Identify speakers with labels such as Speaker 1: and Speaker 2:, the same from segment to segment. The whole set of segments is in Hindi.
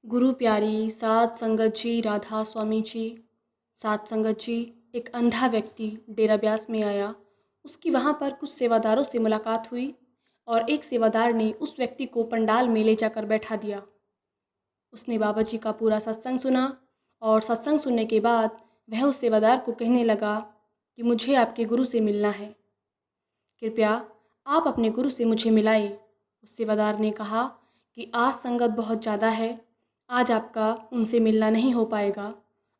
Speaker 1: गुरु प्यारी साध संगत जी, राधा स्वामी जी। साध संगत जी, एक अंधा व्यक्ति डेरा ब्यास में आया। उसकी वहाँ पर कुछ सेवादारों से मुलाकात हुई और एक सेवादार ने उस व्यक्ति को पंडाल में ले जाकर बैठा दिया। उसने बाबा जी का पूरा सत्संग सुना और सत्संग सुनने के बाद वह उस सेवादार को कहने लगा कि मुझे आपके गुरु से मिलना है, कृपया आप अपने गुरु से मुझे मिलाइए। उस सेवादार ने कहा कि आज संगत बहुत ज़्यादा है, आज आपका उनसे मिलना नहीं हो पाएगा।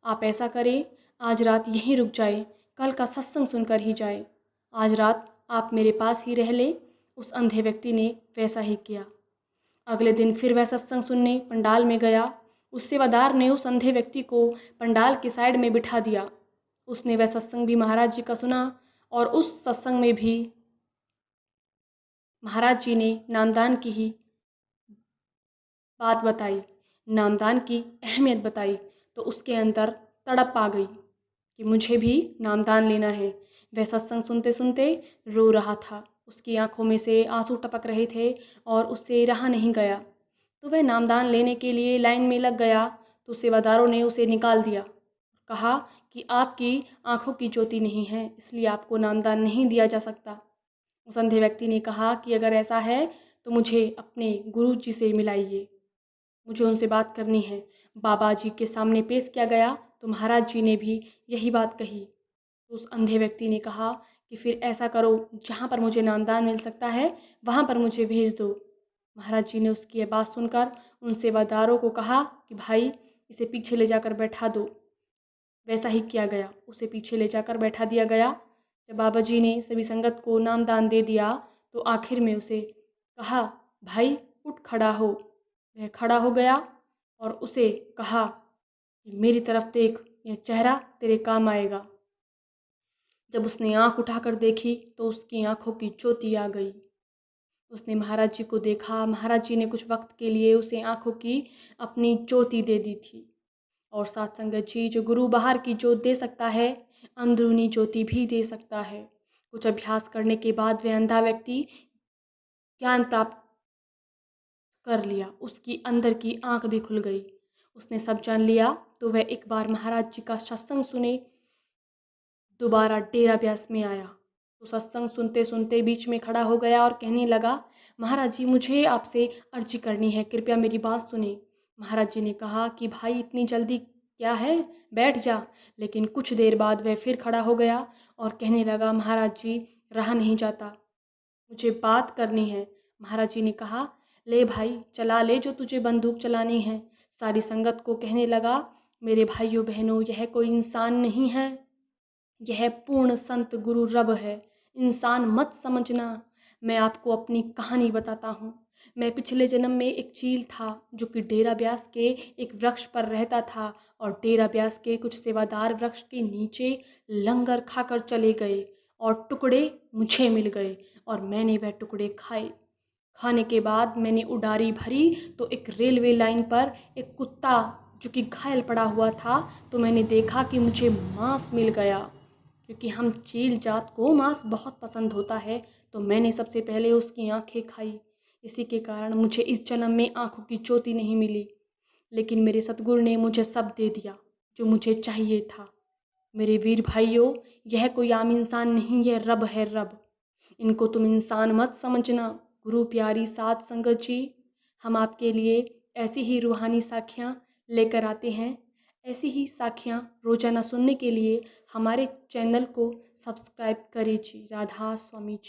Speaker 1: आप ऐसा करें, आज रात यहीं रुक जाए, कल का सत्संग सुनकर ही जाए। आज रात आप मेरे पास ही रह लें। उस अंधे व्यक्ति ने वैसा ही किया। अगले दिन फिर वह सत्संग सुनने पंडाल में गया। उस सेवादार ने उस अंधे व्यक्ति को पंडाल के साइड में बिठा दिया। उसने वह सत्संग भी महाराज जी का सुना और उस सत्संग में भी महाराज जी ने नामदान की ही बात बताई, नामदान की अहमियत बताई। तो उसके अंदर तड़प आ गई कि मुझे भी नामदान लेना है। वह सत्संग सुनते सुनते रो रहा था, उसकी आंखों में से आंसू टपक रहे थे और उससे रहा नहीं गया। तो वह नामदान लेने के लिए लाइन में लग गया तो सेवादारों ने उसे निकाल दिया। कहा कि आपकी आंखों की ज्योति नहीं है, इसलिए आपको नामदान नहीं दिया जा सकता। उस अंधे व्यक्ति ने कहा कि अगर ऐसा है तो मुझे अपने गुरु जी से मिलाइए, मुझे उनसे बात करनी है। बाबा जी के सामने पेश किया गया तो महाराज जी ने भी यही बात कही। तो उस अंधे व्यक्ति ने कहा कि फिर ऐसा करो, जहाँ पर मुझे नामदान मिल सकता है वहाँ पर मुझे भेज दो। महाराज जी ने उसकी यह बात सुनकर उन सेवादारों को कहा कि भाई इसे पीछे ले जाकर बैठा दो। वैसा ही किया गया, उसे पीछे ले जाकर बैठा दिया गया। जब बाबा जी ने सभी संगत को नामदान दे दिया तो आखिर में उसे कहा, भाई उठ खड़ा हो। वह खड़ा हो गया और उसे कहा कि मेरी तरफ देख, यह चेहरा तेरे काम आएगा। जब उसने आंख उठाकर देखी तो उसकी आंखों की ज्योति आ गई। उसने महाराज जी को देखा। महाराज जी ने कुछ वक्त के लिए उसे आंखों की अपनी ज्योति दे दी थी। और साथ संगत जी, जो गुरु बाहर की ज्योत दे सकता है, अंदरूनी ज्योति भी दे सकता है। कुछ अभ्यास करने के बाद वह अंधा व्यक्ति ज्ञान प्राप्त कर लिया, उसकी अंदर की आंख भी खुल गई, उसने सब जान लिया। तो वह एक बार महाराज जी का सत्संग सुने दोबारा डेरा ब्यास में आया। तो सत्संग सुनते सुनते बीच में खड़ा हो गया और कहने लगा, महाराज जी मुझे आपसे अर्जी करनी है, कृपया मेरी बात सुने। महाराज जी ने कहा कि भाई इतनी जल्दी क्या है, बैठ जा। लेकिन कुछ देर बाद वह फिर खड़ा हो गया और कहने लगा, महाराज जी रहा नहीं जाता, मुझे बात करनी है। महाराज जी ने कहा, ले भाई चला ले जो तुझे बंदूक चलानी है। सारी संगत को कहने लगा, मेरे भाइयों बहनों, यह कोई इंसान नहीं है, यह पूर्ण संत गुरु रब है, इंसान मत समझना। मैं आपको अपनी कहानी बताता हूँ। मैं पिछले जन्म में एक चील था जो कि डेरा ब्यास के एक वृक्ष पर रहता था और डेरा ब्यास के कुछ सेवादार वृक्ष के नीचे लंगर खाकर चले गए और टुकड़े मुझे मिल गए और मैंने वह टुकड़े खाए। खाने के बाद मैंने उडारी भरी तो एक रेलवे लाइन पर एक कुत्ता जो कि घायल पड़ा हुआ था, तो मैंने देखा कि मुझे मांस मिल गया। क्योंकि हम चील जात को मांस बहुत पसंद होता है, तो मैंने सबसे पहले उसकी आंखें खाई। इसी के कारण मुझे इस जन्म में आंखों की ज्योति नहीं मिली, लेकिन मेरे सतगुरु ने मुझे सब दे दिया जो मुझे चाहिए था। मेरे वीर भाइयों, यह कोई आम इंसान नहीं, यह रब है, रब। इनको तुम इंसान मत समझना। गुरु प्यारी साध संगत जी, हम आपके लिए ऐसी ही रूहानी साखियाँ लेकर आते हैं। ऐसी ही साखियाँ रोजाना सुनने के लिए हमारे चैनल को सब्सक्राइब करें जी। राधा स्वामी जी।